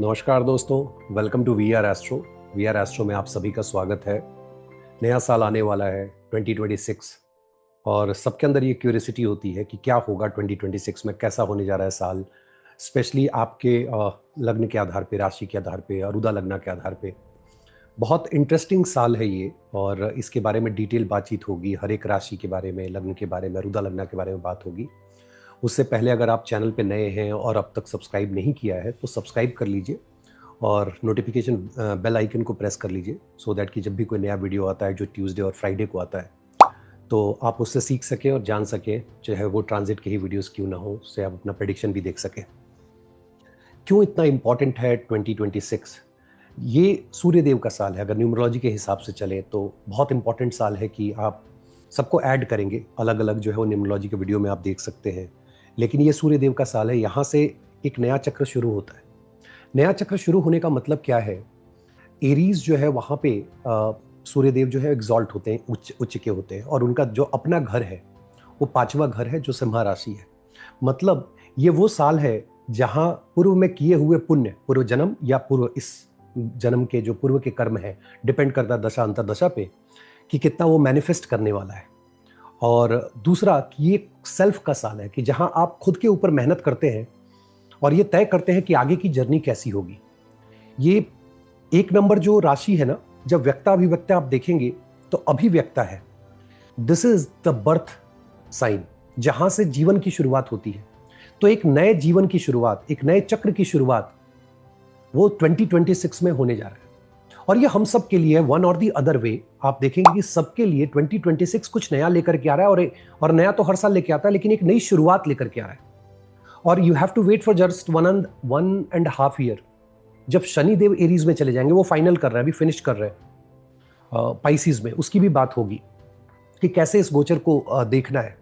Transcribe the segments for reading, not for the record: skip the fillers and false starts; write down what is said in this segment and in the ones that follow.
नमस्कार दोस्तों, welcome to we are Astro. We are Astro में आप सभी का स्वागत है। नया साल आने वाला है 2026 और सबके अंदर ये क्यूरियोसिटी होती है कि क्या होगा 2026 में, कैसा होने जा रहा है साल। स्पेशली आपके लग्न के आधार पे, राशि के आधार पे, अरुदा लग्न के आधार पे बहुत इंटरेस्टिंग साल है ये। और इसके बारे में डिटेल बातचीत होगी, हर एक राशि के बारे में, लग्न के बारे में, अरुदा लग्न के बारे में बात होगी। उससे पहले अगर आप चैनल पे नए हैं और अब तक सब्सक्राइब नहीं किया है तो सब्सक्राइब कर लीजिए और नोटिफिकेशन बेल आइकन को प्रेस कर लीजिए, सो दैट कि जब भी कोई नया वीडियो आता है जो ट्यूसडे और फ्राइडे को आता है तो आप उससे सीख सकें और जान सकें, चाहे वो ट्रांजिट के ही वीडियोस क्यों ना हो, उससे आप अपना प्रेडिक्शन भी देख सकें। क्यों इतना इम्पॉर्टेंट है 2026? ये सूर्यदेव का साल है। अगर न्यूमरोलॉजी के हिसाब से चले तो बहुत इंपॉर्टेंट साल है कि आप सबको ऐड करेंगे। अलग अलग जो है वो न्यूमरोलॉजी के वीडियो में आप देख सकते हैं, लेकिन ये सूर्यदेव का साल है। यहाँ से एक नया चक्र शुरू होता है। नया चक्र शुरू होने का मतलब क्या है? एरीज जो है वहाँ पे सूर्यदेव जो है एग्जॉल्ट होते हैं, उच्च के होते हैं, और उनका जो अपना घर है वो पांचवा घर है जो सिंह राशि है। मतलब ये वो साल है जहाँ पूर्व में किए हुए पुण्य, पूर्व जन्म या पूर्व इस जन्म के जो पूर्व के कर्म है, डिपेंड करता है दशा अंतरदशा पे कि कितना वो मैनिफेस्ट करने वाला है। और दूसरा कि ये सेल्फ का साल है कि जहां आप खुद के ऊपर मेहनत करते हैं और ये तय करते हैं कि आगे की जर्नी कैसी होगी। ये एक नंबर जो राशि है ना, जब व्यक्ता अभिव्यक्ता आप देखेंगे तो अभिव्यक्ता है। This is the birth sign, जहां से जीवन की शुरुआत होती है। तो एक नए जीवन की शुरुआत, एक नए चक्र की शुरुआत वो 2026 में होने जा रहा है। और ये हम सब के लिए वन और दी अदर वे आप देखेंगे कि सबके लिए 2026 कुछ नया लेकर के आ रहा है। और नया तो हर साल लेके आता है, लेकिन एक नई शुरुआत लेकर के आ रहा है। और you have to wait for just one and half year. जब शनि देव एरीज में चले जाएंगे, वो फाइनल कर रहे हैं, अभी फिनिश कर रहे हैं पाइसिस में, उसकी भी बात होगी कि कैसे इस गोचर को देखना है।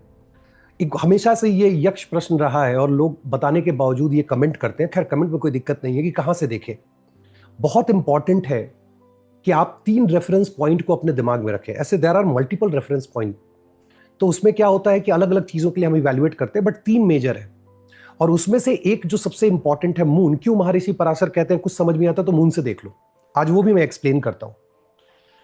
एक हमेशा से ये यक्ष प्रश्न रहा है और लोग बताने के बावजूद ये कमेंट करते हैं। खैर, कमेंट में कोई दिक्कत नहीं है कि कहां से देखें। बहुत इंपॉर्टेंट है कि आप 3 रेफरेंस पॉइंट को अपने दिमाग में रखें। ऐसे there are multiple reference point, तो उसमें क्या होता है कि अलग अलग चीजों के लिए हम इवैल्यूएट करते हैं, बट 3 मेजर है। और उसमें से एक जो सबसे इंपॉर्टेंट है मून। क्यों महर्षि पराशर कहते हैं कुछ समझ में आता तो मून से देख लो, आज वो भी मैं एक्सप्लेन करता हूं।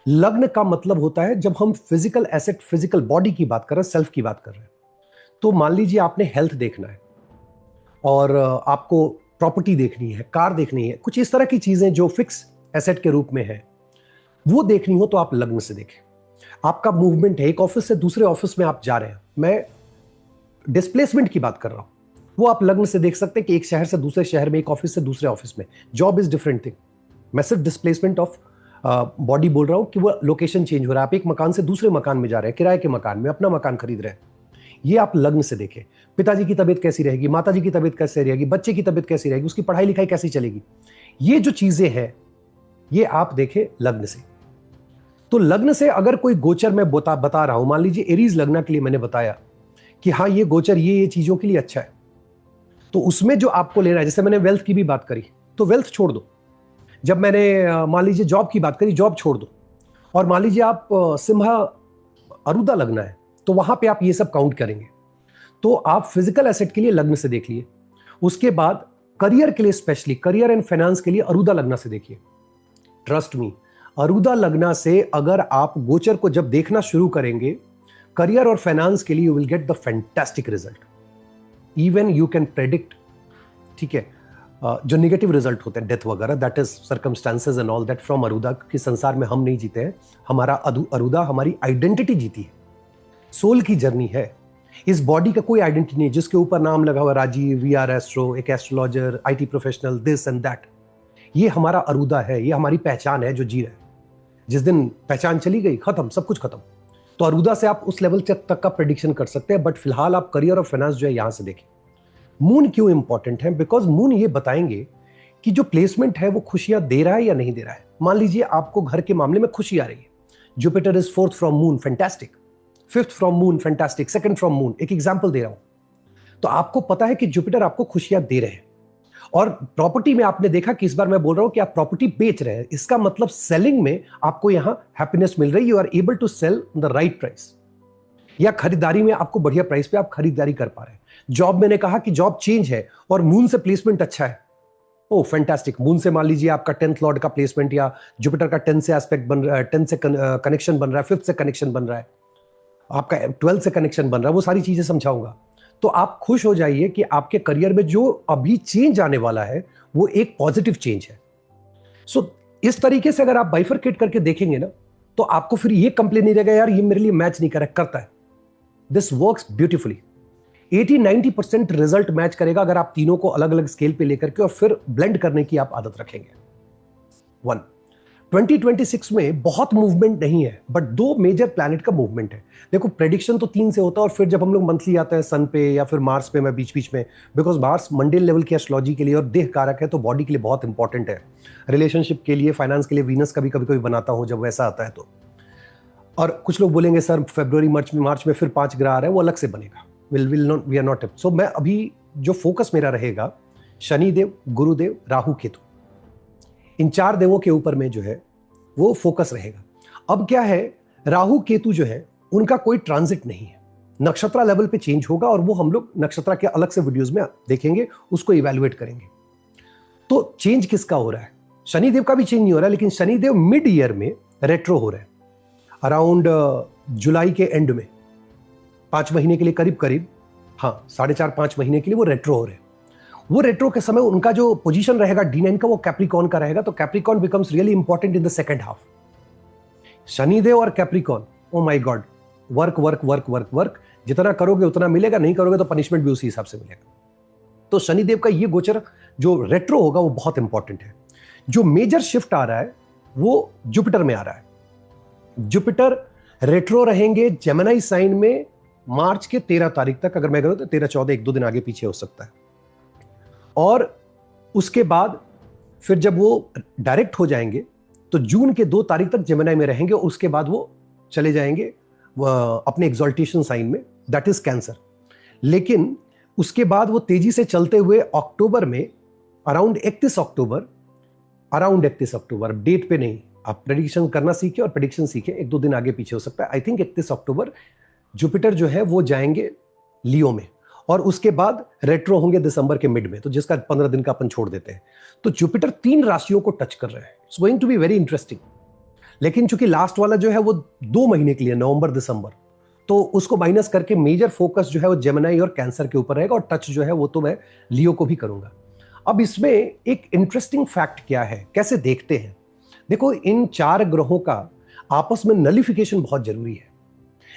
लग्न का मतलब होता है जब हम फिजिकल एसेट, फिजिकल बॉडी की बात कर रहे हैं, सेल्फ की बात कर रहे हैं। तो मान लीजिए आपने हेल्थ देखना है और आपको प्रॉपर्टी देखनी है, कार देखनी है, कुछ इस तरह की चीजें जो फिक्स एसेट के रूप में है, वो देखनी हो तो आप लग्न से देखें। आपका मूवमेंट है, एक ऑफिस से दूसरे ऑफिस में आप जा रहे हैं, मैं डिस्प्लेसमेंट की बात कर रहा हूं, वो आप लग्न से देख सकते हैं कि एक शहर से दूसरे शहर में, एक ऑफिस से दूसरे ऑफिस में। Job is different thing. मैं सिर्फ डिस्प्लेसमेंट ऑफ बॉडी बोल रहा हूं कि वो लोकेशन चेंज हो रहा है। आप एक मकान से दूसरे मकान में जा रहे हैं, किराए के मकान में अपना मकान खरीद रहे हैं। ये आप लग्न से देखें। पिताजी की तबीयत कैसी रहेगी, माताजी की तबीयत कैसी रहेगी, बच्चे की तबीयत कैसी रहेगी, उसकी पढ़ाई लिखाई कैसी चलेगी, ये जो चीजें हैं ये आप देखें लग्न से। तो लग्न से अगर कोई गोचर मैं बता रहा हूं, मान लीजिए एरीज लग्न के लिए मैंने बताया कि हाँ ये गोचर ये चीजों के लिए अच्छा है, तो उसमें जो आपको लेना है, जैसे मैंने वेल्थ की भी बात करी तो वेल्थ छोड़ दो। जब मैंने मान लीजिए जॉब की बात करी, जॉब छोड़ दो। और मान लीजिए आप सिंह अरुदा लग्न है तो वहां पे आप ये सब काउंट करेंगे। तो आप फिजिकल एसेट के लिए लग्न से देख लिए। उसके बाद करियर के लिए, स्पेशली करियर एंड फाइनेंस के लिए अरुदा लग्न से देखिए। ट्रस्ट मी, अरुदा लग्न से अगर आप गोचर को जब देखना शुरू करेंगे करियर और फाइनेंस के लिए, you will get the fantastic result. Even you can predict, ठीक है, जो नेगेटिव रिजल्ट होते हैं, डेथ वगैरह, that is circumstances and all that from अरुदा। कि संसार में हम नहीं जीते हैं, हमारा अरुदा हमारी आइडेंटिटी जीती है, सोल की जर्नी है। इस बॉडी का कोई आइडेंटिटी नहीं जिसके ऊपर नाम लगा हुआ राजीव, वी आर एस्ट्रो, एक astrologer, IT professional, this and that. ये हमारा अरुदा है, ये हमारी पहचान है जो जी रहे हैं। जिस दिन पहचान चली गई, खत्म, सब कुछ खत्म। तो अरुदा से आप उस लेवल तक का प्रेडिक्शन कर सकते हैं, बट फिलहाल आप करियर और फाइनेंस जो है यहां से देखें। मून क्यों इंपॉर्टेंट है? बिकॉज मून ये बताएंगे कि जो प्लेसमेंट है वो खुशियां दे रहा है या नहीं दे रहा है। मान लीजिए आपको घर के मामले में खुशी आ रही है, Jupiter is 4th from moon, fantastic. 5th from moon, fantastic. 2nd from moon, एक एग्जाम्पल दे रहा हूं। तो आपको पता है कि जुपिटर आपको खुशियां दे रहे हैं। और प्रॉपर्टी में आपने देखा कि इस बार मैं बोल रहा हूं कि आप प्रॉपर्टी बेच रहे हैं, इसका मतलब सेलिंग में आपको यहां हैप्पीनेस मिल रही है। You are able to sell the right price, या खरीदारी में आपको बढ़िया प्राइस पे आप खरीदारी कर पा रहे हैं। जॉब मैंने कहा कि जॉब चेंज है और मून से प्लेसमेंट अच्छा है, ओ फैंटास्टिक, मून से मान लीजिए आपका 10th लॉर्ड का प्लेसमेंट या जुपिटर का 10 से एस्पेक्ट बन रहा है, 10 से कनेक्शन बन रहा है, 5th से कनेक्शन बन रहा है, आपका 12 से कनेक्शन बन रहा है, वो सारी चीजें समझाऊंगा। तो आप खुश हो जाइए कि आपके करियर में जो अभी चेंज आने वाला है वो एक पॉजिटिव चेंज है। सो इस तरीके से अगर आप बाइफरकेट करके देखेंगे ना, तो आपको फिर ये कंप्लेन नहीं रहेगा यार ये मेरे लिए मैच नहीं करता है। This works beautifully. 80-90% result match करेगा अगर आप तीनों को अलग अलग स्केल पे लेकर के और फिर ब्लेंड करने की आप आदत रखेंगे। 2026 में बहुत मूवमेंट नहीं है, बट 2 मेजर प्लैनेट का मूवमेंट है। देखो प्रेडिक्शन तो 3 से होता है, और फिर जब हम लोग मंथली आते हैं सन पे या फिर मार्स पे, मैं बीच बीच में, बिकॉज मार्स मंडेल लेवल की एस्ट्रोलॉजी के लिए और देह कारक है, तो बॉडी के लिए बहुत इंपॉर्टेंट है। रिलेशनशिप के लिए, फाइनेंस के लिए वीनस कभी कभी बनाता हूं जब वैसा आता है तो। और कुछ लोग बोलेंगे सर फरवरी मार्च में फिर 5 ग्रह आ रहे हैं, वो अलग से बनेगा। We are not. सो मैं अभी जो फोकस मेरा रहेगा, शनिदेव, गुरुदेव, राहु, केतु, इन 4 देवों के ऊपर में जो है वो फोकस रहेगा। अब क्या है, राहु केतु जो है उनका कोई ट्रांजिट नहीं है, नक्षत्र लेवल पे चेंज होगा, और वो हम लोग नक्षत्र के अलग से वीडियोस में देखेंगे, उसको इवैल्यूएट करेंगे। तो चेंज किसका हो रहा है? शनिदेव का भी चेंज नहीं हो रहा है, लेकिन शनिदेव मिड ईयर में रेट्रो हो रहे हैं, अराउंड जुलाई के एंड में 5 महीने के लिए करीब, हाँ 4.5-5 महीने के लिए वो रेट्रो हो रहे हैं। वो रेट्रो के समय उनका जो पोजीशन रहेगा D9 का, वो कैप्रिकॉन का रहेगा, तो Capricorn becomes really important in the second half. Shanidev और Capricorn, oh my God, work work work work work, जितना करोगे उतना मिलेगा, नहीं करोगे तो पनिशमेंट भी उसी हिसाब से मिलेगा। तो शनिदेव का ये गोचर जो रेट्रो होगा वो बहुत इंपॉर्टेंट है। जो मेजर शिफ्ट आ रहा है वो जुपिटर में आ रहा है। जुपिटर रेट्रो रहेंगे जेमिनी साइन में मार्च के 13 तारीख तक, अगर मैं करूं तो 13-14, 1-2 दिन आगे पीछे हो सकता है। और उसके बाद फिर जब वो डायरेक्ट हो जाएंगे तो जून के 2 तारीख तक जेमिनी में रहेंगे, और उसके बाद वो चले जाएंगे अपने एक्सॉल्टेशन साइन में, दैट इज कैंसर। लेकिन उसके बाद वो तेजी से चलते हुए अक्टूबर में अराउंड 31 अक्टूबर, डेट पे नहीं, आप प्रेडिक्शन करना सीखे और प्रेडिक्शन सीखे, 1-2 दिन आगे पीछे हो सकता है। आई थिंक 31 अक्टूबर जुपिटर जो है वो जाएंगे लियो में, और उसके बाद रेट्रो होंगे दिसंबर के मिड में, तो जिसका 15 दिन का अपन छोड़ देते हैं। तो जुपिटर 3 राशियों को टच कर रहे हैं। It's going to be very interesting. लेकिन चूंकि लास्ट वाला जो है वो 2 महीने के लिए, नवंबर दिसंबर, तो उसको माइनस करके मेजर फोकस जो है वो जेमिनी और कैंसर के ऊपर रहेगा, और टच जो है वो तो मैं लियो को भी करूंगा। अब इसमें एक इंटरेस्टिंग फैक्ट क्या है, कैसे देखते हैं? देखो, इन 4 ग्रहों का आपस में नलिफिकेशन बहुत जरूरी है।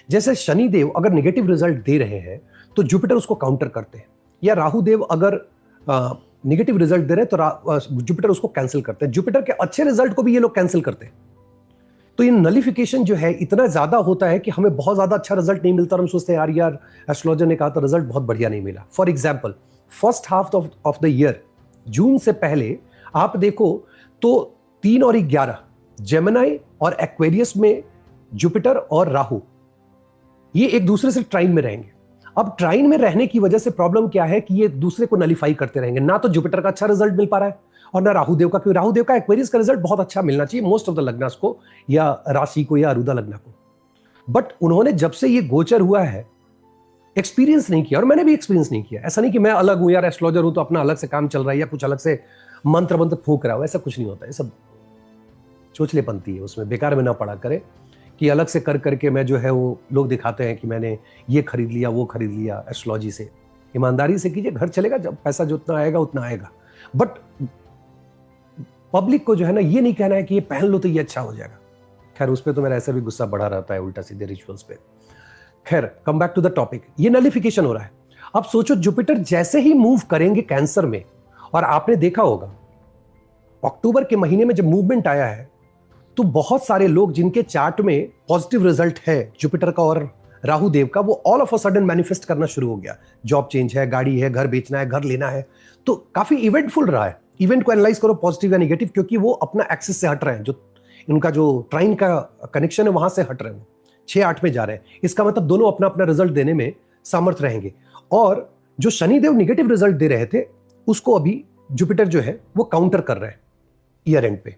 जैसे शनिदेव अगर नेगेटिव रिजल्ट दे रहे हैं तो जुपिटर उसको काउंटर करते हैं, या राहुदेव अगर नेगेटिव रिजल्ट दे रहे हैं तो जुपिटर उसको कैंसिल करते हैं। जुपिटर के अच्छे रिजल्ट को भी ये लोग कैंसिल करते हैं। तो ये नलिफिकेशन जो है इतना ज्यादा होता है कि हमें बहुत ज्यादा अच्छा रिजल्ट नहीं मिलता, और हम सोचते हैं यार एस्ट्रोलॉजर ने कहा था रिजल्ट बहुत बढ़िया नहीं मिला। For example, first half of the year, June से पहले आप देखो तो 3 और 11 जेमिनी और एक्वेरियस में जुपिटर और राहु ये एक दूसरे से ट्राइन में रहेंगे। अब ट्राइन में रहने की वजह से प्रॉब्लम क्या है कि ये एक दूसरे को नलिफाई करते रहेंगे। ना तो जुपिटर का अच्छा रिजल्ट मिल पा रहा है और ना राहुदेव का, क्योंकि राहुदेव का एक्वेरियस का रिजल्ट बहुत अच्छा मिलना चाहिए मोस्ट ऑफ द लग्नास को, या राशि को, या अरुदा लग्ना को। बट उन्होंने जब से ये गोचर हुआ है एक्सपीरियंस नहीं किया, और मैंने भी एक्सपीरियंस नहीं किया। ऐसा नहीं कि मैं अलग हूं यार, एस्ट्रोलॉजर हूं तो अपना अलग से काम चल रहा है या कुछ अलग से मंत्र फूंक रहा हो, ऐसा कुछ नहीं होता। ये सब चोचलेपंती है, उसमें बेकार में ना पड़ा करे कि अलग से कर करके मैं जो है वो लोग दिखाते हैं कि मैंने ये खरीद लिया वो खरीद लिया एस्ट्रोलॉजी से। ईमानदारी से कीजिए, घर चलेगा, जब पैसा जितना आएगा उतना आएगा। बट पब्लिक को जो है ना ये नहीं कहना है कि ये पहन लो तो ये अच्छा हो जाएगा। खैर उस पर तो मेरा ऐसा भी गुस्सा बढ़ा रहता है उल्टा सीधे रिचुअल्स पे। खैर come back to the topic, ये नलिफिकेशन हो रहा है। अब सोचो जुपिटर जैसे ही मूव करेंगे कैंसर में, और आपने देखा होगा अक्टूबर के महीने में जब मूवमेंट आया है तो बहुत सारे लोग जिनके चार्ट में पॉजिटिव रिजल्ट है जुपिटर का और राहु देव का, वो all of a sudden manifest करना शुरू हो गया। जॉब चेंज है, गाड़ी है, घर बेचना है, घर लेना है, तो काफी इवेंटफुल रहा है। इवेंट को एनालाइज करो पॉजिटिव या नेगेटिव, क्योंकि वो अपना एक्सिस से हट रहे हैं, जो इनका जो ट्राइन का कनेक्शन है वहां से हट रहे हैं, 6-8 में जा रहे हैं। इसका मतलब दोनों अपना अपना रिजल्ट देने में सामर्थ रहेंगे। और जो शनिदेव नेगेटिव रिजल्ट दे रहे थे उसको अभी जुपिटर जो है वो काउंटर कर रहे हैं ईयर एंड पे।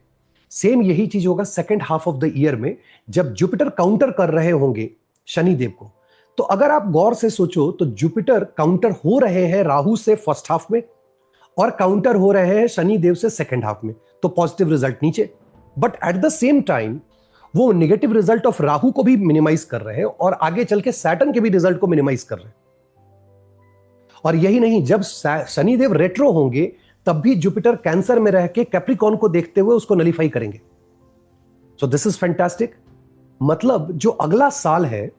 सेम यही चीज होगा second half of the year में, जब जुपिटर काउंटर कर रहे होंगे शनिदेव को। तो अगर आप गौर से सोचो तो जुपिटर काउंटर हो रहे हैं राहु से फर्स्ट हाफ में, और काउंटर हो रहे हैं शनि देव से सेकेंड हाफ में, तो पॉजिटिव रिजल्ट नीचे। But at the same time वो नेगेटिव रिजल्ट ऑफ राहु को भी मिनिमाइज कर रहे हैं और आगे चल के सैटर्न के भी रिजल्ट को मिनिमाइज कर रहे हैं। और यही नहीं, जब शनिदेव रेट्रो होंगे तब भी जुपिटर कैंसर में रह के कैप्रिकॉर्न को देखते हुए उसको नलीफाई करेंगे। सो दिस इज फैंटास्टिक। मतलब जो अगला साल है,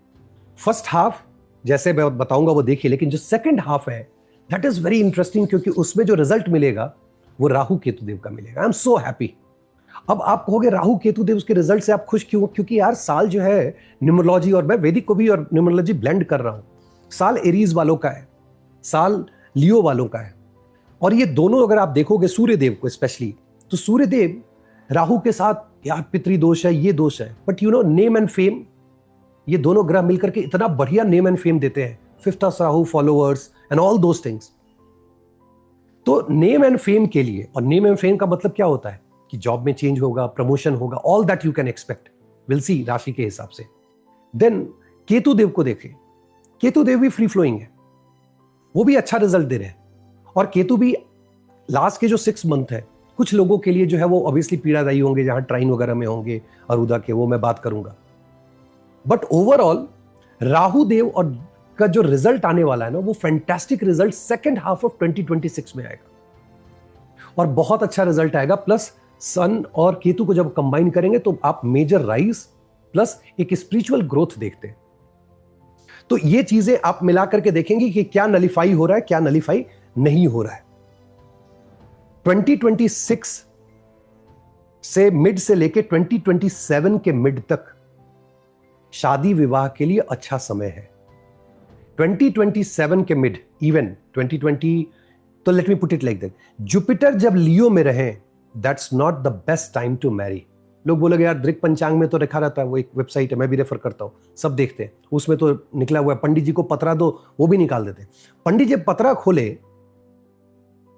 फर्स्ट हाफ जैसे मैं बताऊंगा वो देखिए, लेकिन जो सेकंड हाफ है दैट इज वेरी इंटरेस्टिंग, क्योंकि उसमें जो रिजल्ट मिलेगा वो राहु केतु देव का मिलेगा। I am so happy. अब आप कहोगे राहु केतु देव उसके रिजल्ट से आप खुश क्यों? क्योंकि यार साल जो है न्यूमरोलॉजी, और मैं वैदिक को भी और न्यूमरोलॉजी ब्लेंड कर रहा हूं, साल एरीज वालों का है, साल लियो वालों का है। और ये दोनों अगर आप देखोगे सूर्य देव को स्पेशली, तो सूर्य देव राहु के साथ यार पितृ दोष है, ये दोष है, but you know name and fame, ये दोनों ग्रह मिलकर के इतना बढ़िया नेम एंड फेम देते हैं। Fifth house Rahu, followers and all those things. तो नेम एंड फेम के लिए, और नेम एंड फेम का मतलब क्या होता है कि जॉब में चेंज होगा, प्रमोशन होगा, all that you can expect, will see राशि के हिसाब से। देन केतु देव को देखें, केतु देव भी फ्री फ्लोइंग है, वो भी अच्छा रिजल्ट दे रहे हैं। और केतु भी लास्ट के जो 6 मंथ है कुछ लोगों के लिए जो है वो ऑब्वियसली पीड़ादायी होंगे, जहां ट्राइन वगैरह में होंगे अरुदा के, वो मैं बात करूंगा। बट ओवरऑल राहु देव और का जो रिजल्ट आने वाला है ना, वो fantastic result second half of 2026 में आएगा और बहुत अच्छा रिजल्ट आएगा। प्लस सन और केतु को जब कंबाइन करेंगे तो आप मेजर राइज प्लस एक स्पिरिचुअल ग्रोथ देखते हैं। तो ये चीजें आप मिलाकर के देखेंगे कि क्या नलिफाई हो रहा है, क्या नलिफाई नहीं हो रहा है। 2026 से मिड से लेके 2027 के मिड तक शादी विवाह के लिए अच्छा समय है। 2027 के मिड, इवन 2020, तो let me put it like that, Jupiter जब लियो में रहे, that's not the best time to marry. लोग बोलेंगे यार दृक पंचांग में तो लिखा रहता है, वो एक वेबसाइट है, मैं भी रेफर करता हूं, सब देखते हैं, उसमें तो निकला हुआ है, पंडित जी को पतरा दो वो भी निकाल देते। पंडित जी पतरा खोले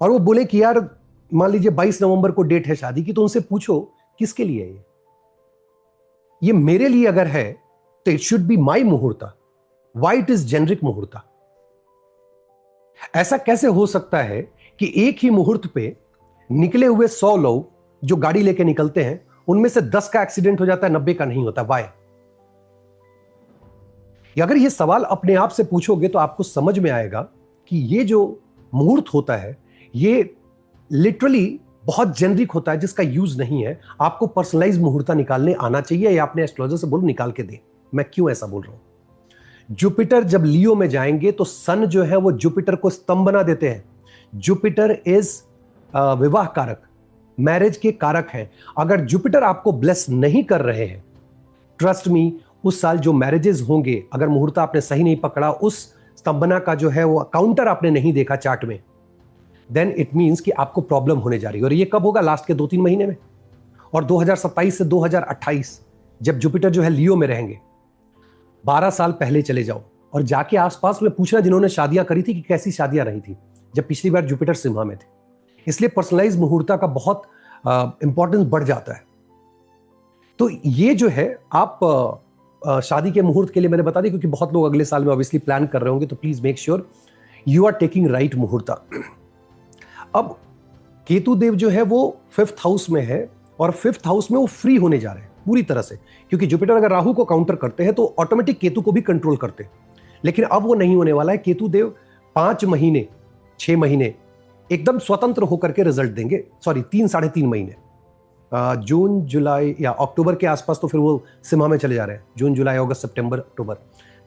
और वो बोले कि यार मान लीजिए 22 नवंबर को डेट है शादी की, तो उनसे पूछो किसके लिए है ये मेरे लिए अगर है तो it should be my muhurta, why it is generic muhurta. ऐसा कैसे हो सकता है कि एक ही मुहूर्त पे निकले हुए 100 लोग जो गाड़ी लेके निकलते हैं, उनमें से 10 का एक्सीडेंट हो जाता है, 90 का नहीं होता, वाई? अगर ये सवाल अपने आप से पूछोगे तो आपको समझ में आएगा कि ये जो मुहूर्त होता है ये लिटरली बहुत जेनरिक होता है, जिसका यूज नहीं है। आपको पर्सनलाइज मुहूर्ता निकालने आना चाहिए, या अपने एस्ट्रोलॉजर से बोलो निकाल के दे। मैं क्यों ऐसा बोल रहा हूं? जुपिटर जब लियो में जाएंगे तो सन जो है वो जुपिटर को स्तंभ बना देते हैं। जुपिटर इज विवाह कारक, मैरिज के कारक हैं। अगर जुपिटर आपको ब्लेस नहीं कर रहे हैं, ट्रस्ट मी, उस साल जो मैरिजेस होंगे, अगर मुहूर्त आपने सही नहीं पकड़ा, उस स्तंभना का जो है वो काउंटर आपने नहीं देखा चार्ट में, देन इट मींस कि आपको प्रॉब्लम होने जा रही है। और ये कब होगा? लास्ट के 2-3 महीने में। और 2027 से 2028 जब जुपिटर जो है लियो में रहेंगे, 12 साल पहले चले जाओ और जाके आसपास में पूछना जिन्होंने शादियां करी थी कि कैसी शादियां रही थी जब पिछली बार जुपिटर सिंहा में थे। इसलिए पर्सनलाइज मुहूर्ता का बहुत इंपॉर्टेंस बढ़ जाता है। तो ये जो है आप शादी के मुहूर्त के लिए मैंने बता दी, क्योंकि बहुत लोग अगले साल में ऑब्वियसली प्लान कर रहे होंगे, तो please make sure you are taking right muhurta. अब केतु देव जो है वो 5th हाउस में है, और 5th हाउस में वो फ्री होने जा रहे हैं पूरी तरह से, क्योंकि जुपिटर अगर राहु को काउंटर करते हैं तो ऑटोमेटिक केतु को भी कंट्रोल करते हैं। लेकिन अब वो नहीं होने वाला है। केतु देव 5 महीने 6 महीने एकदम स्वतंत्र होकर के रिजल्ट देंगे। सॉरी, 3-3.5 महीने, जून जुलाई या अक्टूबर के आसपास तो फिर वो सिम्हा में चले जा रहे हैं। जून जुलाई अगस्त सितंबर अक्टूबर,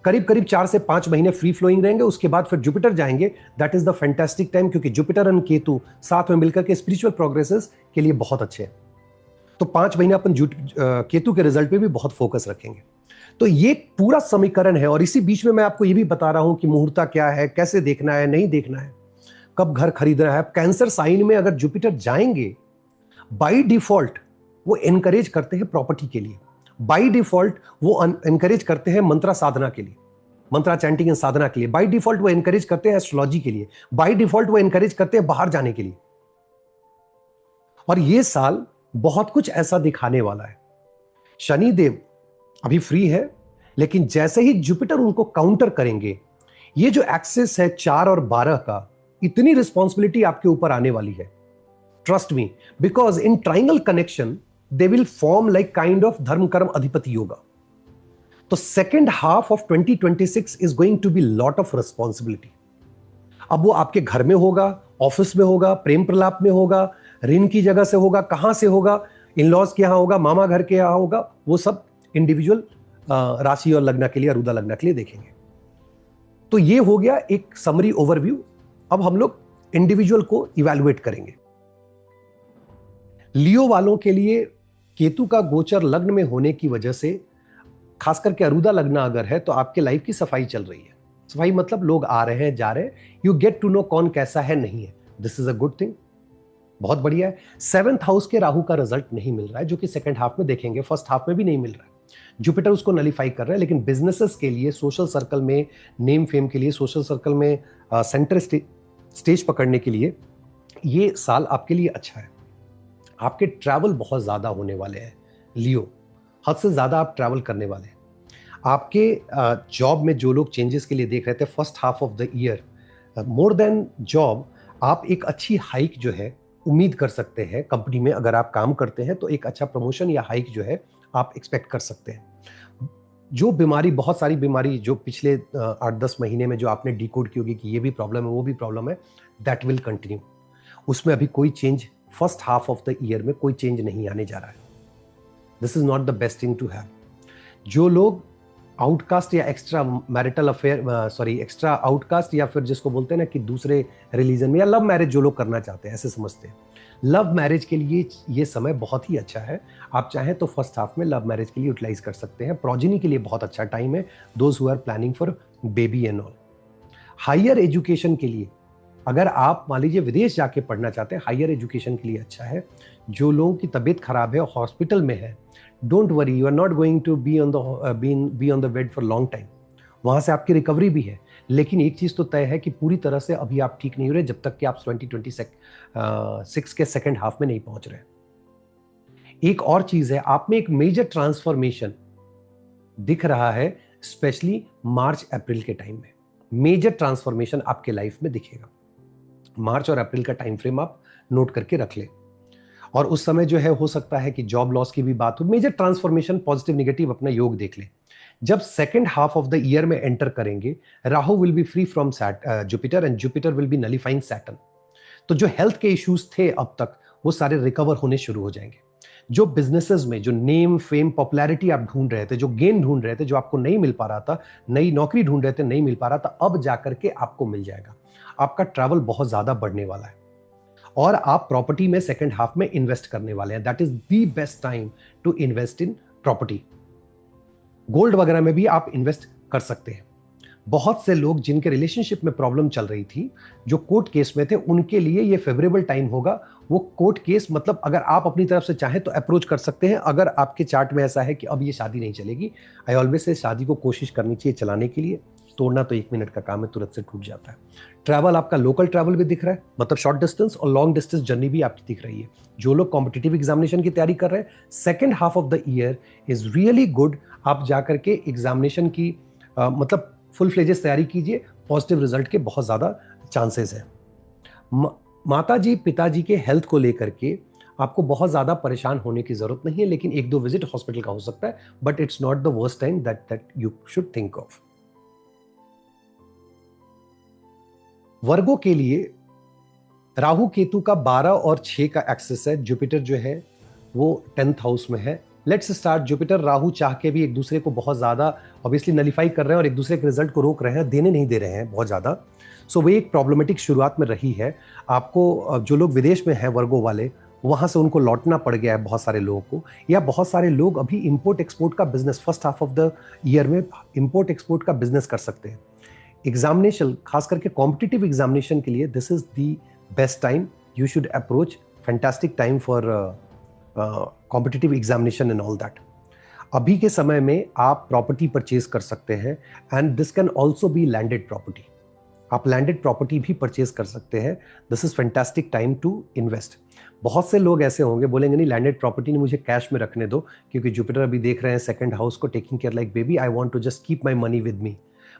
करीब करीब 4 से 5 महीने फ्री फ्लोइंग रहेंगे। उसके बाद फिर जुपिटर जाएंगे। That is the fantastic time, क्योंकि जुपिटर एंड केतु साथ में मिलकर के स्पिरिचुअल प्रोग्रेसेस के लिए बहुत अच्छे हैं। तो 5 महीने अपन केतु के रिजल्ट पे भी बहुत फोकस रखेंगे। तो ये पूरा समीकरण है। और इसी बीच में मैं आपको ये भी बता रहा हूं कि मुहूर्ता क्या है, कैसे देखना है, नहीं देखना है, कब घर खरीदना है। कैंसर साइन में अगर जुपिटर जाएंगे, बाय डिफॉल्ट वो एनकरेज करते हैं प्रॉपर्टी के लिए, बाय डिफॉल्ट वो एनकरेज करते हैं मंत्रा साधना के लिए, मंत्रा चैंटिंग एंड साधना के लिए, बाय डिफॉल्ट वो एनकरेज करते हैं एस्ट्रोलॉजी के लिए, बाय डिफॉल्ट वो एनकरेज करते हैं बाहर जाने के लिए। और ये साल बहुत कुछ ऐसा दिखाने वाला है। शनि देव अभी फ्री है, लेकिन जैसे ही जुपिटर उनको काउंटर करेंगे, ये जो एक्सेस है 4 और 12 का, इतनी रिस्पॉन्सिबिलिटी आपके ऊपर आने वाली है, trust me, because in triangle connection they will form like kind of dharma karma adhipati yoga. तो second half of 2026 is going to be lot of responsibility. अब वो आपके घर में होगा, ऑफिस में होगा, प्रेम प्रलाप में होगा, ऋण की जगह से होगा, कहां से होगा, इन लॉज के यहां होगा, मामा घर के यहां होगा, वो सब इंडिविजुअल राशि और लग्न के लिए, अरुदा लग्न के लिए देखेंगे। तो ये हो गया एक समरी ओवरव्यू। अब हम लोग इंडिविजुअल को इवैल्यूएट करेंगे। लियो वालों के लिए केतु का गोचर लग्न में होने की वजह से, खास करके अरुदा लग्न अगर है, तो आपके लाइफ की सफाई चल रही है। सफाई मतलब लोग आ रहे हैं, जा रहे हैं, यू गेट टू नो कौन कैसा है, नहीं है। This is a good thing, बहुत बढ़िया है। 7th हाउस के राहु का रिजल्ट नहीं मिल रहा है, जो कि सेकंड हाफ में देखेंगे, फर्स्ट हाफ में भी नहीं मिल रहा है। जुपिटर उसको नलीफाई कर रहा है, लेकिन बिजनेसेस के लिए, सोशल सर्कल में, नेम फेम के लिए, सोशल सर्कल में सेंटर स्टेज पकड़ने के लिए ये साल आपके लिए अच्छा है। आपके ट्रैवल बहुत ज्यादा होने वाले हैं लियो, हद से ज्यादा आप ट्रैवल करने वाले हैं। आपके जॉब में जो लोग चेंजेस के लिए देख रहे थे first half of the year, more than job, आप एक अच्छी हाइक जो है उम्मीद कर सकते हैं। कंपनी में अगर आप काम करते हैं तो एक अच्छा प्रमोशन या हाइक जो है आप एक्सपेक्ट कर सकते हैं। जो बीमारी, बहुत सारी बीमारी जो पिछले 8-10 महीने में जो आपने डिकोड की होगी कि ये भी प्रॉब्लम है, वो भी प्रॉब्लम है, दैट विल कंटिन्यू। उसमें अभी कोई change first half of the year में कोई चेंज नहीं आने जा रहा है। This is not the best thing to have. जो लोग आउटकास्ट या extra marital affair, extra outcast, या फिर जिसको बोलते हैं ना कि दूसरे रिलीजन में, या लव मैरिज जो लोग करना चाहते हैं, ऐसे समझते हैं, लव मैरिज के लिए ये समय बहुत ही अच्छा है। आप चाहें तो फर्स्ट हाफ में लव मैरिज के लिए यूटिलाइज कर सकते हैं। प्रोजेनी के लिए बहुत अच्छा टाइम है, those who are planning for baby and all. Higher education के लिए, अगर आप मान लीजिए विदेश जाके पढ़ना चाहते हैं, हायर एजुकेशन के लिए अच्छा है। जो लोगों की तबीयत खराब है, हॉस्पिटल में है, don't worry, you are not going to be on the bed for long time. वहां से आपकी रिकवरी भी है, लेकिन एक चीज तो तय है कि पूरी तरह से अभी आप ठीक नहीं हो रहे जब तक कि आप 2026 के सेकेंड हाफ में नहीं पहुंच रहे। एक और चीज है, आप में एक मेजर ट्रांसफॉर्मेशन दिख रहा है, स्पेशली मार्च अप्रैल के टाइम में मेजर ट्रांसफॉर्मेशन आपके लाइफ में दिखेगा। मार्च और अप्रैल का टाइम फ्रेम आप नोट करके रख ले, और उस समय जो है हो सकता है कि जॉब लॉस की भी बात हो। मेजर ट्रांसफॉर्मेशन, पॉजिटिव नेगेटिव अपना योग देख ले। जब second half of the year में एंटर करेंगे, Rahu will be free from Jupiter and Jupiter will be नलीफाइंग Saturn. तो जो हेल्थ के इश्यूज थे अब तक, वो सारे रिकवर होने शुरू हो जाएंगे। जो बिजनेसेस में जो नेम फेम पॉपुलैरिटी आप ढूंढ रहे थे, जो गेन ढूंढ रहे थे, जो आपको नहीं मिल पा रहा था, नई नौकरी ढूंढ रहे थे, नहीं मिल पा रहा था, अब जाकर के आपको मिल जाएगा। आपका ट्रैवल बहुत ज्यादा बढ़ने वाला है, और आप प्रॉपर्टी में सेकेंड हाफ में इन्वेस्ट करने वाले हैं। That is the best time to invest in property. Gold वगैरह में भी आप इन्वेस्ट कर सकते हैं। बहुत से लोग जिनके रिलेशनशिप में प्रॉब्लम चल रही थी, जो कोर्ट केस में थे, उनके लिए ये फेवरेबल टाइम होगा। वो कोर्ट केस मतलब अगर आप अपनी तरफ से चाहें तो अप्रोच कर सकते हैं। अगर आपके चार्ट में ऐसा है कि अब ये शादी नहीं चलेगी, आई ऑलवेज से शादी को कोशिश करनी चाहिए चलाने के लिए। तोड़ना तो 1 मिनट का काम है, तुरंत से टूट जाता है। ट्रैवल, आपका लोकल ट्रैवल भी दिख रहा है, मतलब शॉर्ट डिस्टेंस और लॉन्ग डिस्टेंस जर्नी भी आपकी दिख रही है। जो लोग कॉम्पिटिटिव एग्जामिनेशन की तैयारी कर रहे हैं, second half of the year is really good. आप जाकर के एग्जामिनेशन की मतलब फुल फ्लेजेस तैयारी कीजिए, पॉजिटिव रिजल्ट के बहुत ज्यादा चांसेस है। माता जी पिताजी के हेल्थ को लेकर के आपको बहुत ज्यादा परेशान होने की जरूरत नहीं है, लेकिन 1-2 विजिट हॉस्पिटल का हो सकता है, but it's not the worst time that you should think of. वर्गों के लिए राहु केतु का 12 और 6 का एक्सेस है। जुपिटर जो है वो 10th हाउस में है। Let's start. जुपिटर राहु चाह के भी एक दूसरे को बहुत ज्यादा ऑब्वियसली नलीफाई कर रहे हैं और एक दूसरे के रिजल्ट को रोक रहे हैं, देने नहीं दे रहे हैं बहुत ज्यादा। सो वो एक प्रॉब्लमेटिक शुरुआत में रही है। आपको जो लोग विदेश में हैं वर्गों वाले, वहां से उनको लौटना पड़ गया है बहुत सारे लोगों को, या बहुत सारे लोग अभी इंपोर्ट एक्सपोर्ट का business first half of the year में इंपोर्ट एक्सपोर्ट का बिजनेस कर सकते हैं। एग्जामिनेशन, खास करके कॉम्पिटिटिव एग्जामिनेशन के लिए this is the best time you should approach. Fantastic time for competitive examination and all that. अभी के समय में आप प्रॉपर्टी परचेज कर सकते हैं, and this can also be landed property. आप लैंडेड प्रॉपर्टी भी परचेज कर सकते हैं। This is fantastic time to invest. बहुत से लोग ऐसे होंगे बोलेंगे नहीं, लैंडेड प्रॉपर्टी नहीं, मुझे कैश में रखने दो, क्योंकि जुपिटर अभी देख रहे हैं सेकंड हाउस को, taking care like baby, I want to just keep my money with me.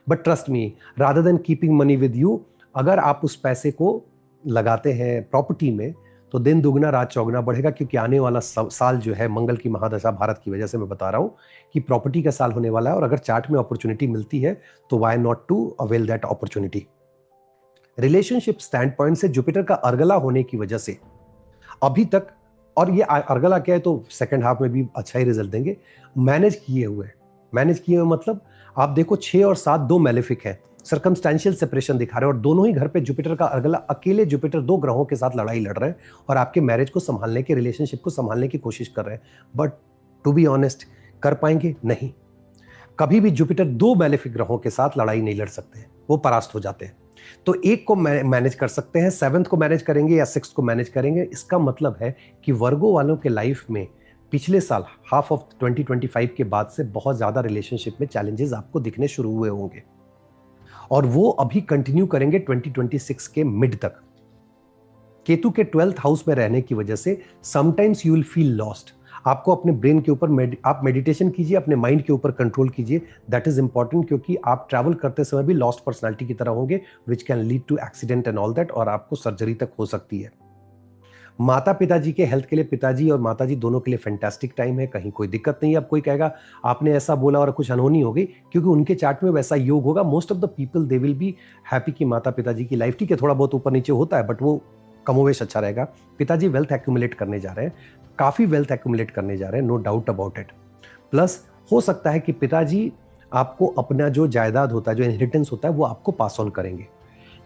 But trust me, rather than keeping money with you, अगर आप उस पैसे को लगाते हैं प्रॉपर्टी में तो दिन दुगना रात चौगुना बढ़ेगा, क्योंकि आने वाला साल जो है मंगल की महादशा भारत की वजह से मैं बता रहा हूँ कि प्रॉपर्टी का साल होने वाला है। और अगर चार्ट में अपॉर्चुनिटी मिलती है तो why not to avail that opportunity. Relationship stand point से जुपिटर का अर्गला होने की वजह से अभी तक, और ये अर्गला क्या है तो सेकंड हाफ में भी अच्छा ही रिजल्ट देंगे, मैनेज किए हुए मतलब आप देखो 6 और 7 दो मैलेफिक है, सर्कमस्टेंशियल सेपरेशन दिखा रहे हैं, और दोनों ही घर पे जुपिटर का अर्गला, अकेले जुपिटर 2 ग्रहों के साथ लड़ाई लड़ रहे हैं और आपके मैरिज को संभालने के, रिलेशनशिप को संभालने की कोशिश कर रहे हैं। बट टू बी ऑनेस्ट, कर पाएंगे? नहीं। कभी भी जुपिटर 2 मैलेफिक ग्रहों के साथ लड़ाई नहीं लड़ सकते हैं, वो परास्त हो जाते हैं। तो एक को मैनेज कर सकते हैं, 7th को मैनेज करेंगे या 6th को मैनेज करेंगे। इसका मतलब है कि वर्गो वालों के लाइफ में पिछले साल हाफ ऑफ 2025 के बाद से बहुत ज्यादा रिलेशनशिप में चैलेंजेस आपको दिखने शुरू हुए होंगे, और वो अभी कंटिन्यू करेंगे 2026 के मिड तक। केतु के 12th हाउस में रहने की वजह से sometimes you will feel lost. आपको अपने ब्रेन के ऊपर आप मेडिटेशन कीजिए, अपने माइंड के ऊपर कंट्रोल कीजिए, दैट इज इंपॉर्टेंट, क्योंकि आप ट्रैवल करते समय भी लॉस्ट पर्सनालिटी की तरह होंगे, which can lead to accident and all that, और आपको सर्जरी तक हो सकती है। माता पिताजी के हेल्थ के लिए, पिताजी और माताजी दोनों के लिए फैंटास्टिक टाइम है, कहीं कोई दिक्कत नहीं है। अब कोई कहेगा आपने ऐसा बोला और कुछ अनहोनी हो गई, क्योंकि उनके चार्ट में वैसा योग होगा। Most of the people they will be happy कि माता पिताजी की लाइफ, ठीक है थोड़ा बहुत ऊपर नीचे होता है बट वो कमोवेश अच्छा रहेगा। पिताजी वेल्थ एक्यूमुलेट करने जा रहे हैं, काफी वेल्थ एक्यूमुलेट करने जा रहे हैं, no doubt about it. Plus हो सकता है कि पिताजी आपको अपना जो जायदाद होता है, जो इनहेरिटेंस होता है, वो आपको पास ऑन करेंगे।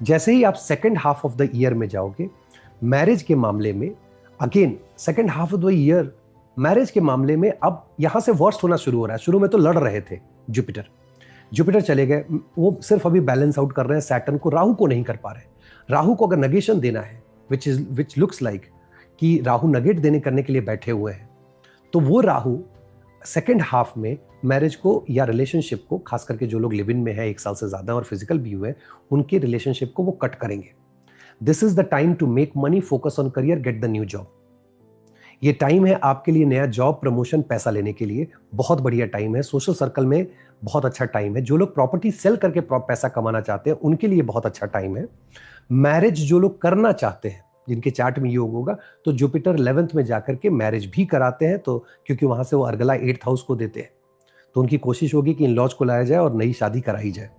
जैसे ही आप second half of the year में जाओगे, मैरिज के मामले में, again second half of the year marriage के मामले में अब यहां से वर्स्ट होना शुरू हो रहा है। शुरू में तो लड़ रहे थे जुपिटर चले गए, वो सिर्फ अभी बैलेंस आउट कर रहे हैं सैटर्न को, राहु को नहीं कर पा रहे। राहु को अगर नेगेशन देना है, विच लुक्स लाइक कि राहु नगेट देने करने के लिए बैठे हुए हैं, तो वो राहु सेकेंड हाफ में मैरिज को या रिलेशनशिप को, खास करके जो लोग लिव इन में है 1 साल से ज्यादा और फिजिकल भी हुए, उनके रिलेशनशिप को वो कट करेंगे। This is the time to make money, focus on career, get the new job. ये टाइम है आपके लिए नया जॉब, प्रमोशन, पैसा लेने के लिए बहुत बढ़िया टाइम है। सोशल सर्कल में बहुत अच्छा टाइम है। जो लोग प्रॉपर्टी सेल करके पैसा कमाना चाहते हैं उनके लिए बहुत अच्छा टाइम है। मैरिज जो लोग करना चाहते हैं, जिनके चार्ट में योग होगा, तो जुपिटर 11th में जाकर के मैरिज भी कराते हैं, तो क्योंकि वहां से वो अर्गला 8th हाउस को देते हैं, तो उनकी कोशिश होगी कि इन लॉज को लाया जाए और नई शादी कराई जाए।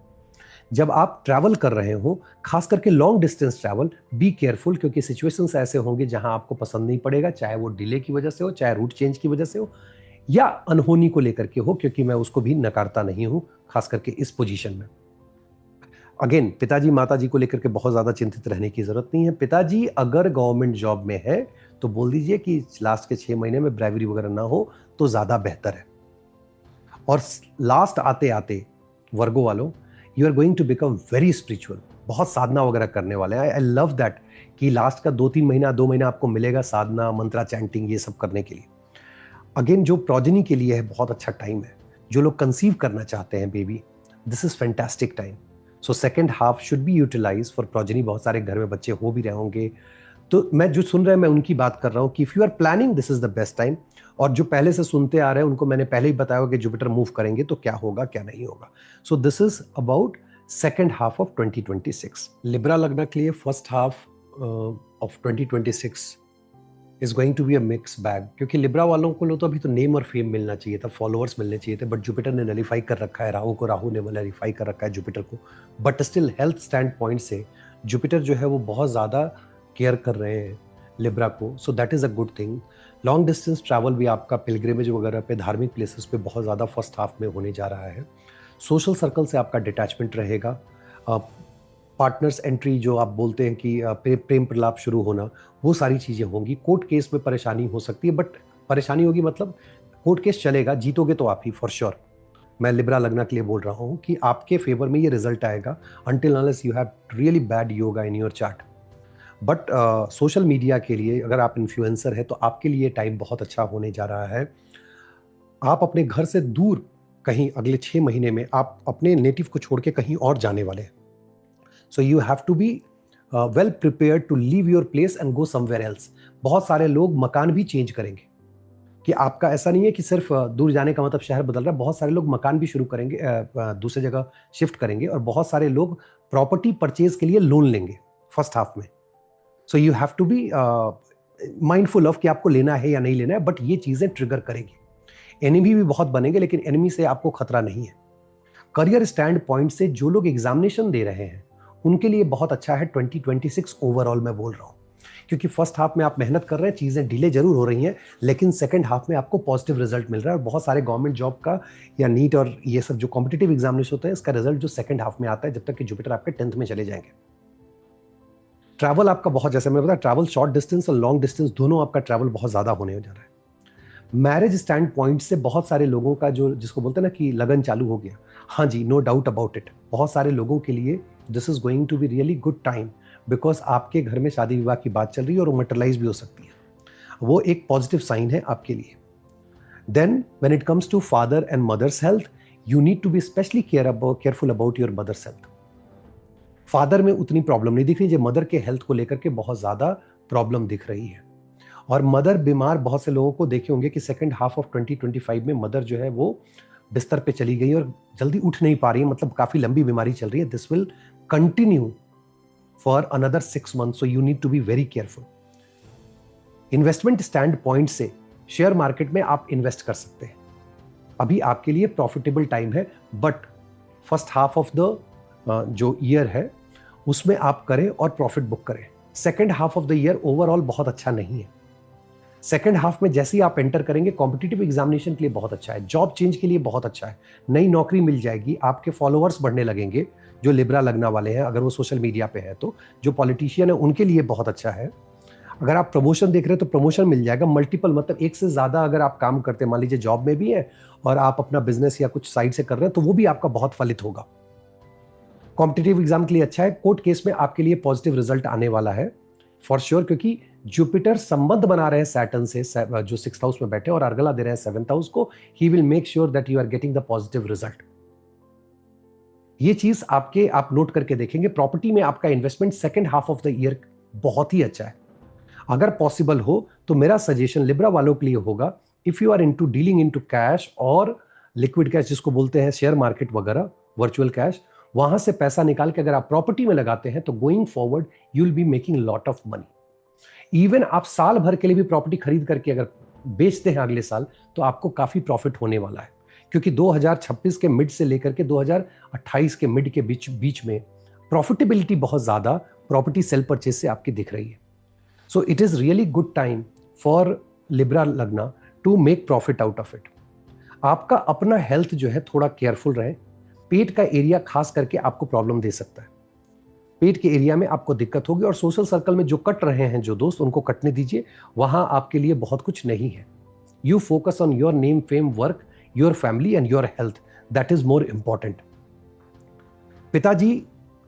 जब आप ट्रैवल कर रहे हो, खास करके long distance travel, be careful, क्योंकि सिचुएशंस ऐसे होंगे जहां आपको पसंद नहीं पड़ेगा, चाहे वो डिले की वजह से हो, चाहे रूट चेंज की वजह से हो, या अनहोनी को लेकर के हो, क्योंकि मैं उसको भी नकारता नहीं हूं, खास करके इस पोजीशन में। अगेन, पिताजी माताजी को लेकर के बहुत ज्यादा चिंतित रहने की जरूरत नहीं है। पिताजी अगर गवर्नमेंट जॉब में है तो बोल दीजिए कि लास्ट के 6 महीने में ब्राइवरी वगैरह ना हो तो ज्यादा बेहतर है। और लास्ट आते आते वर्गो वालों, you are going to become very spiritual, बहुत साधना वगैरह करने वाले हैं। आई लव दैट कि लास्ट का 2-3 महीना, 2 महीना आपको मिलेगा साधना, मंत्रा, चैंटिंग, ये सब करने के लिए। अगेन, जो प्रोजेनी के लिए है बहुत अच्छा टाइम है। जो लोग कंसीव करना चाहते हैं baby, this is fantastic time. So second half should be utilise for progeny. बहुत सारे घर में बच्चे हो भी रहे होंगे, तो मैं जो सुन रहे हैं मैं उनकी बात कर रहा हूँ कि if you are planning, this is the best time. और जो पहले से सुनते आ रहे हैं उनको मैंने पहले ही बताया कि जुपिटर मूव करेंगे तो क्या होगा क्या नहीं होगा। So this is about second half of 2026। Libra लग्न के लिए first half of 2026 is going to be a mix bag, क्योंकि लिब्रा वालों को तो अभी तो नेम और फेम मिलना चाहिए था, फॉलोअर्स मिलने चाहिए थे, बट जुपिटर ने नलीफाई कर रखा है राहु को, राहु ने नलीफाई कर रखा है जुपिटर को। But still health stand point से जुपिटर जो है वो बहुत ज़्यादा केयर कर रहे हैं लिब्रा को, so that is a good thing. Long distance travel भी आपका पिलग्रिमेज वगैरह पे, धार्मिक प्लेसेस पे बहुत ज़्यादा फर्स्ट हाफ में होने जा रहा है। सोशल सर्कल से आपका डिटैचमेंट रहेगा। पार्टनर्स एंट्री जो आप बोलते हैं कि प्रेम प्रलाप शुरू होना, वो सारी चीज़ें होंगी। कोर्ट केस में परेशानी हो सकती है, बट परेशानी होगी मतलब कोर्ट केस चलेगा, जीतोगे तो आप ही फॉर श्योर। मैं लिब्रा लगना के लिए बोल रहा हूँ कि आपके फेवर में ये रिजल्ट आएगा, until unless you have really bad yoga in your chart. But social media के लिए अगर आप इन्फ्लुएंसर है तो आपके लिए टाइम बहुत अच्छा होने जा रहा है। आप अपने घर से दूर कहीं अगले 6 महीने में आप अपने नेटिव को छोड़ के कहीं और जाने वाले हैं। So you have to be well prepared to leave your place and go somewhere else. बहुत सारे लोग मकान भी चेंज करेंगे, कि आपका ऐसा नहीं है कि सिर्फ दूर जाने का मतलब शहर बदल रहा है, बहुत सारे लोग मकान भी शुरू करेंगे, दूसरी जगह शिफ्ट करेंगे, और बहुत सारे लोग प्रॉपर्टी परचेज के लिए लोन लेंगे फर्स्ट हाफ में। So you have to be mindful of कि आपको लेना है या नहीं लेना है, बट ये चीजें ट्रिगर करेगी। एनिमी भी बहुत बनेंगे, लेकिन एनिमी से आपको खतरा नहीं है। करियर स्टैंड पॉइंट से जो लोग एग्जामिनेशन दे रहे हैं उनके लिए बहुत अच्छा है 2026 ओवरऑल मैं बोल रहा हूं, क्योंकि फर्स्ट हाफ में आप मेहनत कर रहे हैं, चीजें डिले जरूर हो रही हैं, लेकिन सेकंड हाफ में आपको पॉजिटिव रिजल्ट मिल रहा है। और बहुत सारे गवर्नमेंट जॉब का या नीट और ये सब जो कॉम्पिटिटिव एग्जामिनेशन होते हैं, इसका रिजल्ट जो सेकंड हाफ में आता है, जब तक कि जुपिटर आपके 10th में चले जाएंगे। ट्रैवल आपका बहुत, जैसे मैंने बताया, ट्रैवल शॉर्ट डिस्टेंस और लॉन्ग डिस्टेंस दोनों आपका ट्रैवल बहुत ज्यादा होने जा रहा है। मैरिज स्टैंड पॉइंट से बहुत सारे लोगों का जो, जिसको बोलते हैं ना कि लगन चालू हो गया, हाँ जी, नो डाउट अबाउट इट, बहुत सारे लोगों के लिए this is going to be really good time, because आपके घर में शादी विवाह की बात चल रही है और मटेरियलाइज भी हो सकती है। वो एक पॉजिटिव साइन है आपके लिए। Then when it comes to father and mother's health, you need to be specially careful about your mother's health. Father में उतनी प्रॉब्लम नहीं दिख रही, जो मदर के हेल्थ को लेकर के बहुत ज्यादा प्रॉब्लम दिख रही है। और मदर बीमार, बहुत से लोगों को देखे होंगे कि सेकंड हाफ ऑफ 2025 में मदर जो है वो बिस्तर पे चली गई और जल्दी उठ नहीं पा रही है, मतलब काफी लंबी बीमारी चल रही है। This will continue for another 6 months, so you need to be very careful. Investment stand point से शेयर मार्केट में आप इन्वेस्ट कर सकते हैं, अभी आपके लिए प्रॉफिटेबल टाइम है, but first half of the जो ईयर है उसमें आप करें और प्रॉफिट बुक करें। Second half of the year overall बहुत अच्छा नहीं है। सेकेंड हाफ में जैसे ही आप एंटर करेंगे, कॉम्पिटिटिव एग्जामिनेशन के लिए बहुत अच्छा है, जॉब चेंज के लिए बहुत अच्छा है, नई नौकरी मिल जाएगी, आपके फॉलोअर्स बढ़ने लगेंगे जो लिब्रा लगना वाले हैं, अगर वो सोशल मीडिया पे है तो, जो पॉलिटिशियन है उनके लिए बहुत अच्छा है। अगर आप प्रमोशन देख रहे हैं तो प्रमोशन मिल जाएगा, मल्टीपल, मतलब एक से ज्यादा अगर आप काम करते हैं, मान लीजिए जॉब में भी है और आप अपना बिजनेस या कुछ साइड से कर रहे हैं, तो वो भी आपका बहुत फलित होगा। कॉम्पिटिटिव एग्जाम के लिए अच्छा है। कोर्ट केस में आपके लिए पॉजिटिव रिजल्ट आने वाला है फॉर श्योर, क्योंकि जुपिटर संबंध बना रहे हैं सैटर्न से, जो 6th हाउस में बैठे, और अर्गला दे रहे हैं 7th हाउस को। He will make sure that you are getting the positive result. ये चीज आप नोट करके देखेंगे। प्रॉपर्टी में आपका investment second half of the year बहुत ही अच्छा है। अगर पॉसिबल हो तो मेरा सजेशन लिब्रा वालों के लिए होगा, if you are into dealing into cash और लिक्विड कैश, जिसको बोलते हैं शेयर मार्केट वगैरह, वर्चुअल कैश, वहां से पैसा निकाल के अगर आप प्रॉपर्टी में लगाते हैं तो going forward you will be making lot of money. Even आप साल भर के लिए भी प्रॉपर्टी खरीद करके अगर बेचते हैं अगले साल, तो आपको काफी प्रॉफिट होने वाला है, क्योंकि 2026 के मिड से लेकर के 2028 के मिड के बीच में प्रॉफिटेबिलिटी बहुत ज्यादा प्रॉपर्टी सेल परचेज से आपकी दिख रही है। So it is really good time for Libra lagna to make profit out of it. आपका अपना हेल्थ जो है थोड़ा केयरफुल रहे। पेट का एरिया खास करके आपको प्रॉब्लम दे सकता है, पेट के एरिया में आपको दिक्कत होगी, और सोशल सर्कल में जो कट रहे हैं जो दोस्त, उनको कटने दीजिए, वहां आपके लिए बहुत कुछ नहीं है। You focus on your name, fame, work, your family and your health, that is more important. पिताजी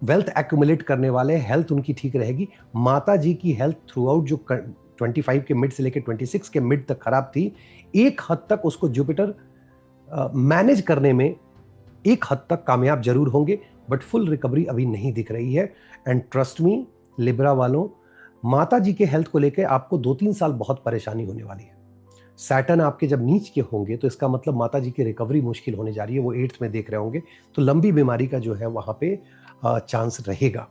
वेल्थ एक्यूमुलेट करने वाले, हेल्थ उनकी ठीक रहेगी। माता जी की हेल्थ थ्रू आउट जो 25 के मिड से लेकर 26 के मिड तक खराब थी, एक हद तक उसको जुपिटर मैनेज करने में एक हद तक कामयाब जरूर होंगे, बट फुल रिकवरी अभी नहीं दिख रही है। एंड ट्रस्ट मी लिब्रा वालों, माता जी के हेल्थ को लेकर आपको 2-3 साल बहुत परेशानी होने वाली है। सैटर्न आपके जब नीच के होंगे तो इसका मतलब माता जी की रिकवरी मुश्किल होने जा रही है, वो 8th में देख रहे होंगे, तो लंबी बीमारी का जो है वहां पे चांस रहेगा।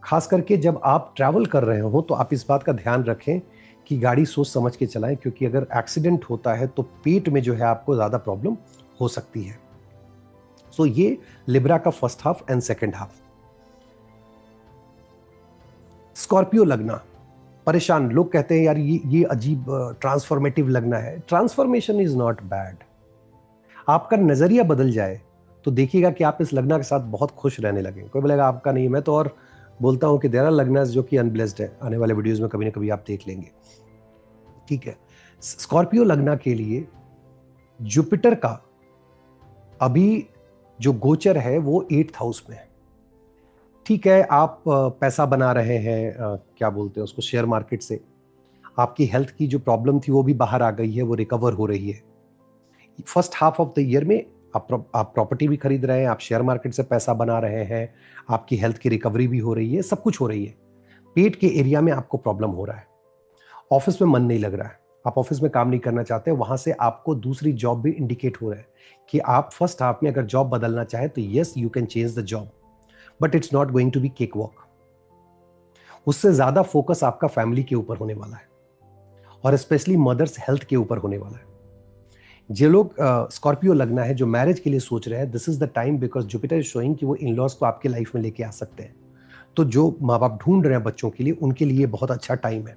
खास करके जब आप ट्रैवल कर रहे हो तो आप इस बात का ध्यान रखें कि गाड़ी सोच समझ के चलाएं, क्योंकि अगर एक्सीडेंट होता है तो पेट में जो है आपको ज्यादा प्रॉब्लम हो सकती है। सो ये लिब्रा का first half and second half. Scorpio लगना, परेशान लोग कहते हैं यार ये अजीब ट्रांसफॉर्मेटिव लगना है। Transformation is not bad. आपका नजरिया बदल जाए तो देखिएगा कि आप इस लगना के साथ बहुत खुश रहने लगे। कोई बोलेगा आपका नहीं, मैं तो और बोलता हूं कि देयर आर लगना जो कि अनब्लेस्ड है। आने वाले वीडियोस में कभी ना कभी आप देख लेंगे, ठीक है। स्कॉर्पियो लगना के लिए जुपिटर का अभी जो गोचर है वो 8th हाउस में है, ठीक है। आप पैसा बना रहे हैं, क्या बोलते हैं उसको, शेयर मार्केट से। आपकी हेल्थ की जो प्रॉब्लम थी वो भी बाहर आ गई है, वो रिकवर हो रही है। First half of the year में आप प्रॉपर्टी भी खरीद रहे हैं, आप शेयर मार्केट से पैसा बना रहे हैं, आपकी हेल्थ की रिकवरी भी हो रही है, सब कुछ हो रही है। पेट के एरिया में आपको प्रॉब्लम हो रहा है, ऑफिस में मन नहीं लग रहा है, आप ऑफिस में काम नहीं करना चाहते, वहां से आपको दूसरी जॉब भी इंडिकेट हो रहा है कि आप फर्स्ट हाफ में अगर जॉब बदलना चाहें तो yes you can change the job, but it's not going to be cake walk. उससे ज्यादा फोकस आपका फैमिली के ऊपर होने वाला है और स्पेशली मदर्स हेल्थ के ऊपर होने वाला है। जो लोग स्कॉर्पियो लगना है, जो मैरिज के लिए सोच रहे हैं, this is the time, because Jupiter is showing कि वो इन लॉज को आपके लाइफ में लेके आ सकते हैं। तो जो माँ बाप ढूंढ रहे हैं बच्चों के लिए, उनके लिए बहुत अच्छा टाइम है।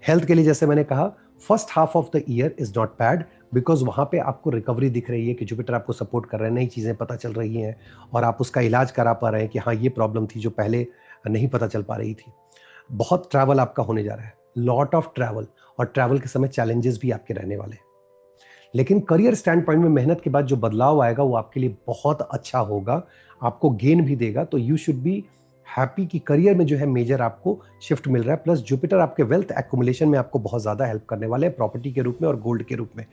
हेल्थ के लिए जैसे मैंने कहा, first half of the year is not bad, because वहां पे आपको रिकवरी दिख रही है कि जुपिटर आपको सपोर्ट कर रहे हैं, नई चीजें पता चल रही हैं और आप उसका इलाज करा पा रहे हैं कि हाँ ये प्रॉब्लम थी जो पहले नहीं पता चल पा रही थी। बहुत ट्रैवल आपका होने जा रहा है, लॉट ऑफ ट्रैवल, और ट्रैवल के समय चैलेंजेस भी आपके रहने वाले हैं। लेकिन करियर स्टैंड पॉइंट में मेहनत के बाद जो बदलाव आएगा वो आपके लिए बहुत अच्छा होगा, आपको गेन भी देगा। तो यू शुड बी हैप्पी कि करियर में जो है मेजर आपको शिफ्ट मिल रहा है। प्लस जुपिटर आपके वेल्थ एक्युमुलेशन में आपको बहुत ज़्यादा हेल्प करने वाले हैं, प्रॉपर्टी के रूप में और गोल्ड के रूप में।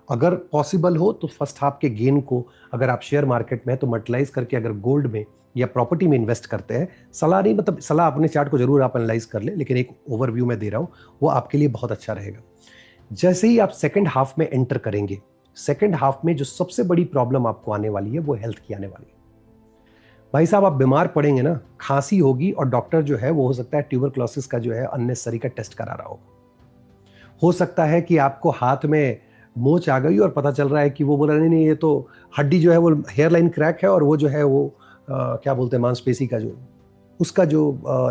अगर पॉसिबल हो तो फर्स्ट हाफ के गेन को, अगर आप शेयर मार्केट में है तो मल्टीलाइज करके अगर गोल्ड में या प्रॉपर्टी में इन्वेस्ट करते हैं, सलाह नहीं, मतलब सलाह अपने चार्ट को जरूर आप एनालाइज कर ले, लेकिन एक ओवरव्यू में दे रहा हूँ, वो आपके लिए बहुत अच्छा रहेगा। जैसे ही आप सेकेंड हाफ में एंटर करेंगे, सेकेंड हाफ में जो सबसे बड़ी प्रॉब्लम आपको आने वाली है वो हेल्थ की आने वाली है। भाई साहब, आप बीमार पड़ेंगे ना, खांसी होगी और डॉक्टर जो है वो हो सकता है ट्यूबरक्लोसिस का जो है अननेसेसरी का टेस्ट करा रहा हो सकता है कि आपको हाथ में मोच आ गई और पता चल रहा है कि वो बोल रहा नहीं ये तो हड्डी जो है वो हेयर लाइन क्रैक है और वो जो है वो क्या बोलते हैं मांसपेशी का जो उसका जो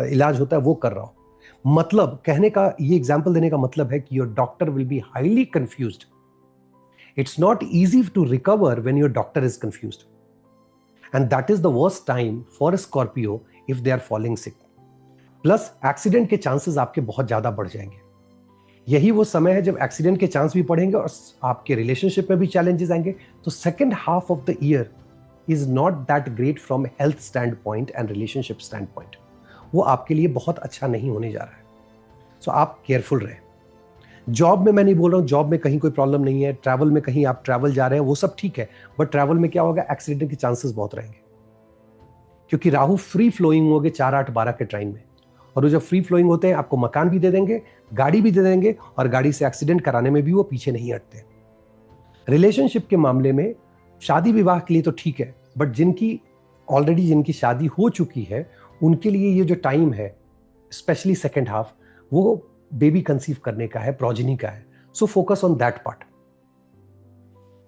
इलाज होता है वो कर रहा हो। मतलब कहने का, ये एग्जाम्पल देने का मतलब है कि your doctor will be highly confused. It's not easy to recover when your doctor is confused, and that is the worst time for a Scorpio if they are falling sick. Plus accident के chances आपके बहुत ज्यादा बढ़ जाएंगे। यही वो समय है जब एक्सीडेंट के चांस भी बढ़ेंगे और आपके रिलेशनशिप में भी चैलेंजेस आएंगे। तो second half of the year is not that great from health stand point and relationship stand point. वो आपके लिए बहुत अच्छा नहीं होने जा रहा है। सो आप केयरफुल रहें। जॉब में मैं नहीं बोल रहा हूँ, जॉब में कहीं कोई प्रॉब्लम नहीं है, ट्रैवल में कहीं आप ट्रैवल जा रहे हैं वो सब ठीक है, बट ट्रैवल में क्या होगा, एक्सीडेंट के चांसेस बहुत रहेंगे, क्योंकि राहु फ्री फ्लोइंग होंगे 4-8-12 के टाइम में, और वो जब फ्री फ्लोइंग होते हैं आपको मकान भी दे देंगे, गाड़ी भी दे देंगे, और गाड़ी से एक्सीडेंट कराने में भी वो पीछे नहीं हटते। रिलेशनशिप के मामले में शादी विवाह के लिए तो ठीक है, बट जिनकी शादी हो चुकी है उनके लिए ये जो टाइम है, स्पेशली सेकेंड हाफ, वो बेबी कंसीव करने का है, प्रोजेनी का है। So focus on that part.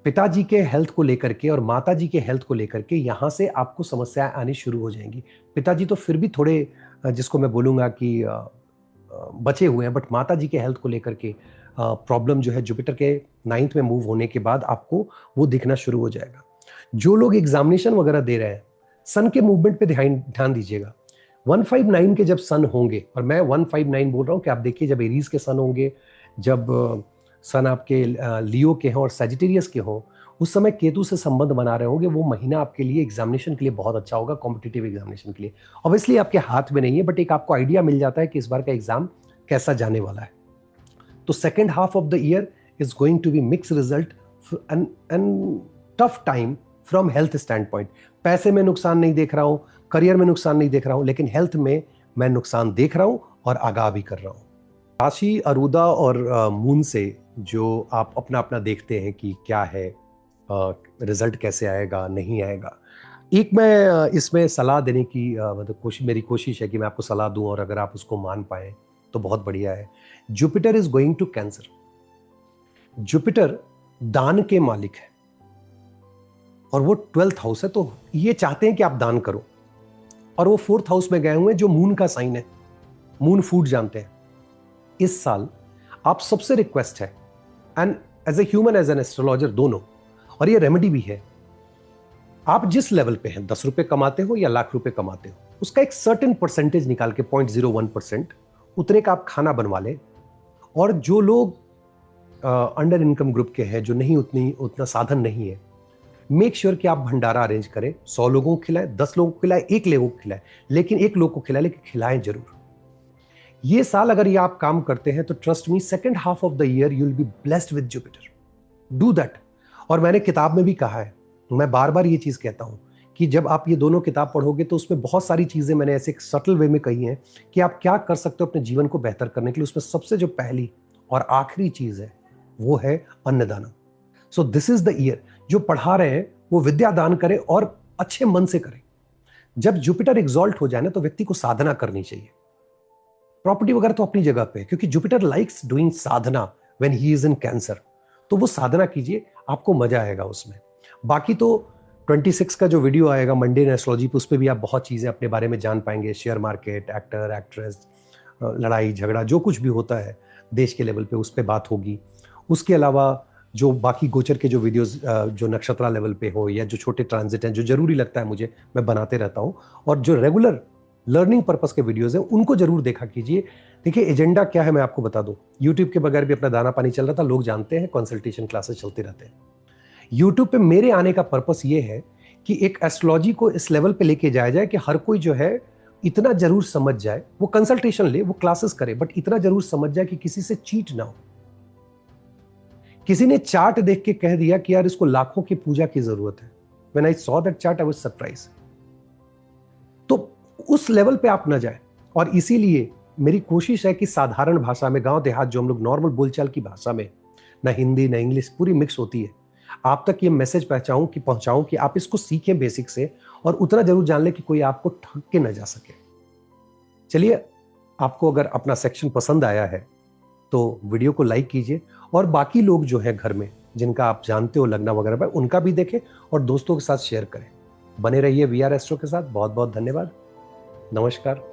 पिताजी के हेल्थ को लेकर के और माताजी के हेल्थ को लेकर के यहां से आपको समस्याएं आनी शुरू हो जाएंगी। पिताजी तो फिर भी थोड़े, जिसको मैं बोलूंगा कि बचे हुए हैं, बट माताजी के हेल्थ को लेकर के प्रॉब्लम जो है जुपिटर के 9th में मूव होने के बाद आपको वो दिखना शुरू हो जाएगा। जो लोग एग्जामिनेशन वगैरह दे रहे हैं, सन के मूवमेंट पे ध्यान दीजिएगा। 159 के जब सन होंगे, और मैं 159 बोल रहा हूं कि आप देखिए जब एरीज के सन होंगे, जब सन आपके लियो के हों और सजिटेरियस के हों, उस समय केतु से संबंध बना रहे होंगे, वो महीना आपके लिए एग्जामिनेशन के लिए बहुत अच्छा होगा, कॉम्पिटिटिव एग्जामिनेशन के लिए। ऑब्वियसली आपके हाथ में नहीं है, बट एक आपको आइडिया मिल जाता है कि इस बार का एग्जाम कैसा जाने वाला है। तो second half of the year is going to be mix result and tough time from health stand point. पैसे में नुकसान नहीं देख रहा हूं, करियर में नुकसान नहीं देख रहा हूं, लेकिन हेल्थ में मैं नुकसान देख रहा हूं और आगाह भी कर रहा हूं। राशि अरुदा और मून से जो आप अपना अपना देखते हैं कि क्या है, रिजल्ट कैसे आएगा नहीं आएगा। एक मैं इसमें सलाह देने की मतलब मेरी कोशिश है कि मैं आपको सलाह दूं, और अगर आप उसको मान पाए तो बहुत बढ़िया है। Jupiter is going to Cancer. Jupiter दान के मालिक है और वो 12th हाउस है, तो ये चाहते हैं कि आप दान करो, और वो 4th हाउस में गए हुए जो मून का साइन है, मून फूड जानते हैं। इस साल आप सबसे रिक्वेस्ट है, and as a human as an astrologer दोनों, और ये रेमेडी भी है, आप जिस लेवल पे हैं, 10 रुपए कमाते हो या लाख रुपए कमाते हो, उसका एक सर्टेन परसेंटेज निकाल के 0.01% उतने का आप खाना बनवा लें। और जो लोग अंडर इनकम ग्रुप के हैं, जो नहीं उतना साधन नहीं है, मेक श्योर कि आप भंडारा अरेंज करें। 100 लोगों को खिलाएं, 10 लोगों को खिलाएं, 1 लोगों को खिलाएं, लेकिन 1 लोग को खिलाएं, लेकिन खिलाएं जरूर। ये साल अगर ये आप काम करते हैं तो trust me, second half of the year you will be blessed with Jupiter. Do that. और मैंने किताब में भी कहा है, मैं बार बार ये चीज कहता हूं कि जब आप ये दोनों किताब पढ़ोगे तो उसमें बहुत सारी चीजें मैंने ऐसे एक सटल वे में कही हैं कि आप क्या कर सकते हो अपने जीवन को बेहतर करने के लिए। उसमें सबसे जो पहली और आखिरी चीज है वो है annadanam. So this is the year, जो पढ़ा रहे हैं वो विद्या दान करें और अच्छे मन से करें। जब जुपिटर एग्जॉल्ट हो जाए ना तो व्यक्ति को साधना करनी चाहिए। प्रॉपर्टी वगैरह तो अपनी जगह पे है, क्योंकि Jupiter likes doing Sadhana when he is in cancer. तो वो साधना कीजिए, आपको मजा आएगा उसमें। बाकी तो 26 का जो वीडियो आएगा मंडे इन एस्ट्रोलॉजी पे, उस पर भी आप बहुत चीज़ें अपने बारे में जान पाएंगे। शेयर मार्केट, एक्टर एक्ट्रेस, लड़ाई झगड़ा, जो कुछ भी होता है देश के लेवल पे, उस पर बात होगी। उसके अलावा जो बाकी गोचर के जो वीडियोस जो नक्षत्रा लेवल पे हो या जो छोटे ट्रांजिट हैं जो जरूरी लगता है मुझे, मैं बनाते रहता हूँ। और जो रेगुलर लर्निंग पर्पस के वीडियोस हैं उनको जरूर देखा कीजिए। देखिए एजेंडा क्या है मैं आपको बता दूं, यूट्यूब के बगैर भी अपना दाना पानी चल रहा था, लोग जानते हैं, कंसल्टेशन क्लासेस चलते रहते हैं। यूट्यूब पे मेरे आने का पर्पस ये है कि एक एस्ट्रोलॉजी को इस लेवल पे लेके जाया जाए कि हर कोई जो है इतना जरूर समझ जाए, वो कंसल्टेशन ले, वो क्लासेस करे, बट इतना जरूर समझ जाए कि किसी से चीट ना हो। किसी ने चार्ट देख के कह दिया कि यार इसको लाखों की पूजा की जरूरत है। When I saw that chart I was surprise. तो उस लेवल पे आप ना जाए, और इसीलिए मेरी कोशिश है कि साधारण भाषा में, गांव देहात जो हम लोग नॉर्मल बोलचाल की भाषा में, ना हिंदी ना इंग्लिश, पूरी मिक्स होती है, आप तक ये मैसेज पहुंचाऊं कि आप इसको सीखें बेसिक से, और उतना जरूर जान लें कि कोई आपको ठग के ना जा सके। चलिए, आपको अगर अपना सेक्शन पसंद आया है तो वीडियो को लाइक कीजिए, और बाकी लोग जो है घर में जिनका आप जानते हो लगना वगैरह पर, उनका भी देखें और दोस्तों के साथ शेयर करें। बने रहिए वी आर एस्ट्रो के साथ। बहुत बहुत धन्यवाद। नमस्कार।